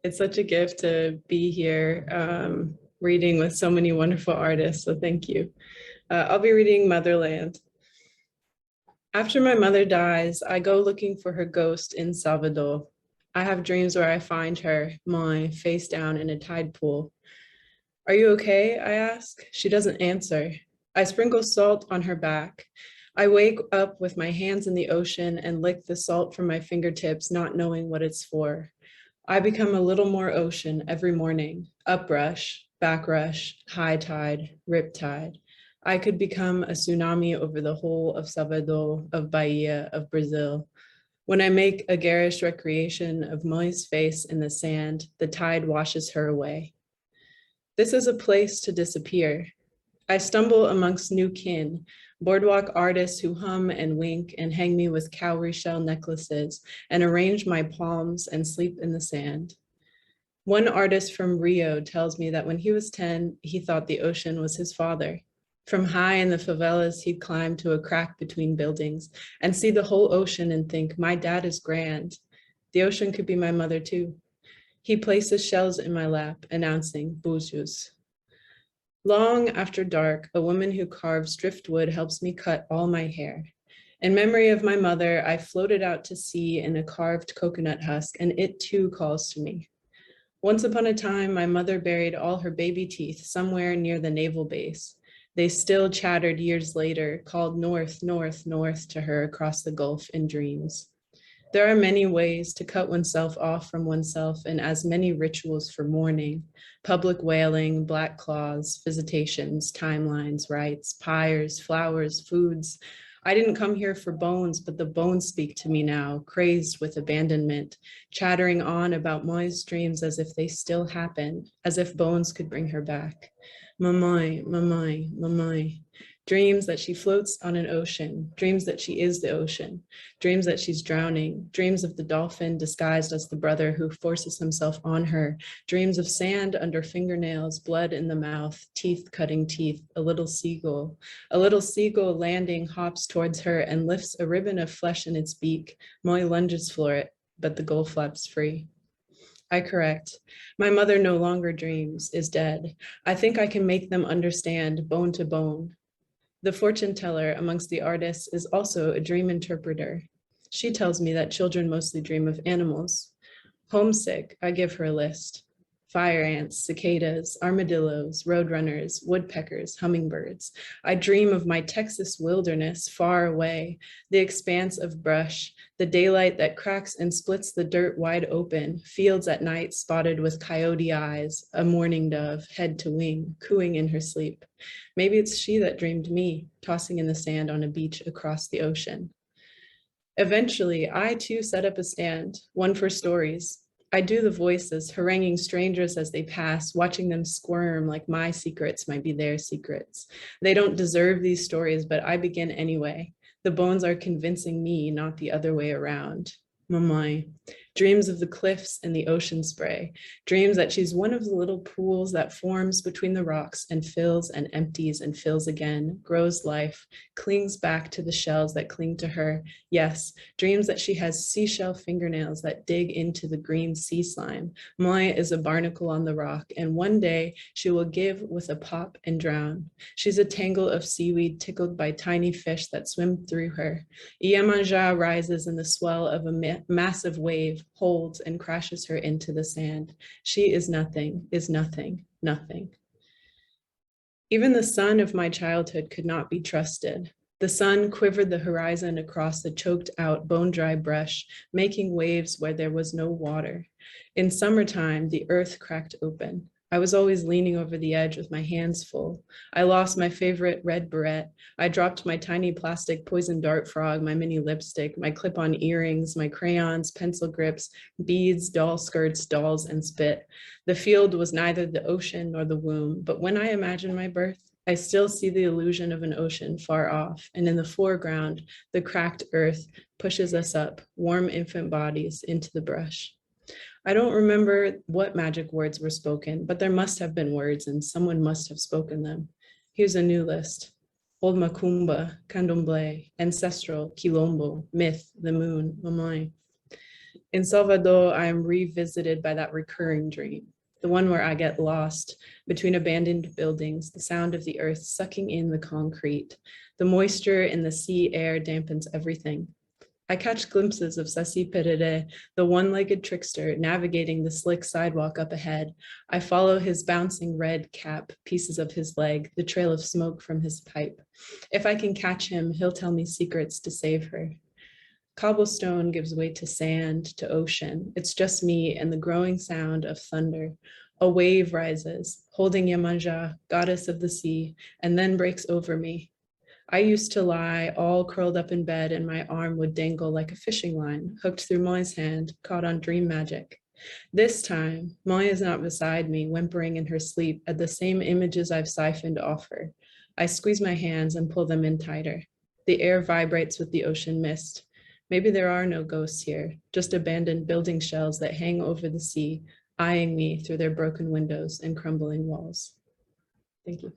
It's such a gift to be here reading with so many wonderful artists, so thank you. I'll be reading Motherland. After my mother dies, I go looking for her ghost in Salvador. I have dreams where I find her, mine, face down in a tide pool. Are you okay? I ask. She doesn't answer. I sprinkle salt on her back. I wake up with my hands in the ocean and lick the salt from my fingertips, not knowing what it's for. I become a little more ocean every morning, uprush, backrush, high tide, rip tide. I could become a tsunami over the whole of Salvador, of Bahia, of Brazil. When I make a garish recreation of Moi's face in the sand, the tide washes her away. This is a place to disappear. I stumble amongst new kin, boardwalk artists who hum and wink and hang me with cowrie shell necklaces and arrange my palms and sleep in the sand. One artist from Rio tells me that when he was 10, he thought the ocean was his father. From high in the favelas, he'd climb to a crack between buildings and see the whole ocean and think, my dad is grand. The ocean could be my mother too. He places shells in my lap, announcing, Búzios. Long after dark, a woman who carves driftwood helps me cut all my hair. In memory of my mother, I floated out to sea in a carved coconut husk, and it too calls to me. Once upon a time, my mother buried all her baby teeth somewhere near the naval base. They still chattered years later, called north, north, north to her across the Gulf in dreams. There are many ways to cut oneself off from oneself and as many rituals for mourning, public wailing, black claws, visitations, timelines, rites, pyres, flowers, foods. I didn't come here for bones, but the bones speak to me now, crazed with abandonment, chattering on about Moi's dreams as if they still happen, as if bones could bring her back. Mamai, mamai, mamai. Dreams that she floats on an ocean, dreams that she is the ocean, dreams that she's drowning, dreams of the dolphin disguised as the brother who forces himself on her, dreams of sand under fingernails, blood in the mouth, teeth cutting teeth, a little seagull landing hops towards her and lifts a ribbon of flesh in its beak. Moi lunges for it, but the gull flaps free. I correct. My mother no longer dreams, is dead. I think I can make them understand bone to bone. The fortune teller amongst the artists is also a dream interpreter. She tells me that children mostly dream of animals. Homesick, I give her a list. Fire ants, cicadas, armadillos, roadrunners, woodpeckers, hummingbirds. I dream of my Texas wilderness far away, the expanse of brush, the daylight that cracks and splits the dirt wide open, fields at night spotted with coyote eyes, a mourning dove, head to wing, cooing in her sleep. Maybe it's she that dreamed me, tossing in the sand on a beach across the ocean. Eventually, I too set up a stand, one for stories. I do the voices, haranguing strangers as they pass, watching them squirm like my secrets might be their secrets. They don't deserve these stories, but I begin anyway. The bones are convincing me, not the other way around. Mamai. Dreams of the cliffs and the ocean spray. Dreams that she's one of the little pools that forms between the rocks and fills and empties and fills again, grows life, clings back to the shells that cling to her. Yes, dreams that she has seashell fingernails that dig into the green sea slime. Moi is a barnacle on the rock, and one day she will give with a pop and drown. She's a tangle of seaweed tickled by tiny fish that swim through her. Iemanjá rises in the swell of a massive wave, holds and crashes her into the sand. She is nothing, nothing. Even the sun of my childhood could not be trusted. The sun quivered the horizon across the choked out bone-dry brush, making waves where there was no water. In summertime, the earth cracked open. I was always leaning over the edge with my hands full. I lost my favorite red beret. I dropped my tiny plastic poison dart frog, my mini lipstick, my clip-on earrings, my crayons, pencil grips, beads, doll skirts, dolls, and spit. The field was neither the ocean nor the womb, but when I imagine my birth, I still see the illusion of an ocean far off, and in the foreground, the cracked earth pushes us up, warm infant bodies, into the brush. I don't remember what magic words were spoken, but there must have been words and someone must have spoken them. Here's a new list. Old Macumba, Candomblé, Ancestral, Quilombo, Myth, the Moon, Mamai. In Salvador, I am revisited by that recurring dream, the one where I get lost between abandoned buildings, the sound of the earth sucking in the concrete. The moisture in the sea air dampens everything. I catch glimpses of Sasi Perere, the one-legged trickster navigating the slick sidewalk up ahead. I follow his bouncing red cap, pieces of his leg, the trail of smoke from his pipe. If I can catch him, he'll tell me secrets to save her. Cobblestone gives way to sand, to ocean. It's just me and the growing sound of thunder. A wave rises, holding Yamanja, goddess of the sea, and then breaks over me. I used to lie all curled up in bed and my arm would dangle like a fishing line, hooked through Moy's hand, caught on dream magic. This time, Moy is not beside me, whimpering in her sleep at the same images I've siphoned off her. I squeeze my hands and pull them in tighter. The air vibrates with the ocean mist. Maybe there are no ghosts here, just abandoned building shells that hang over the sea, eyeing me through their broken windows and crumbling walls. Thank you.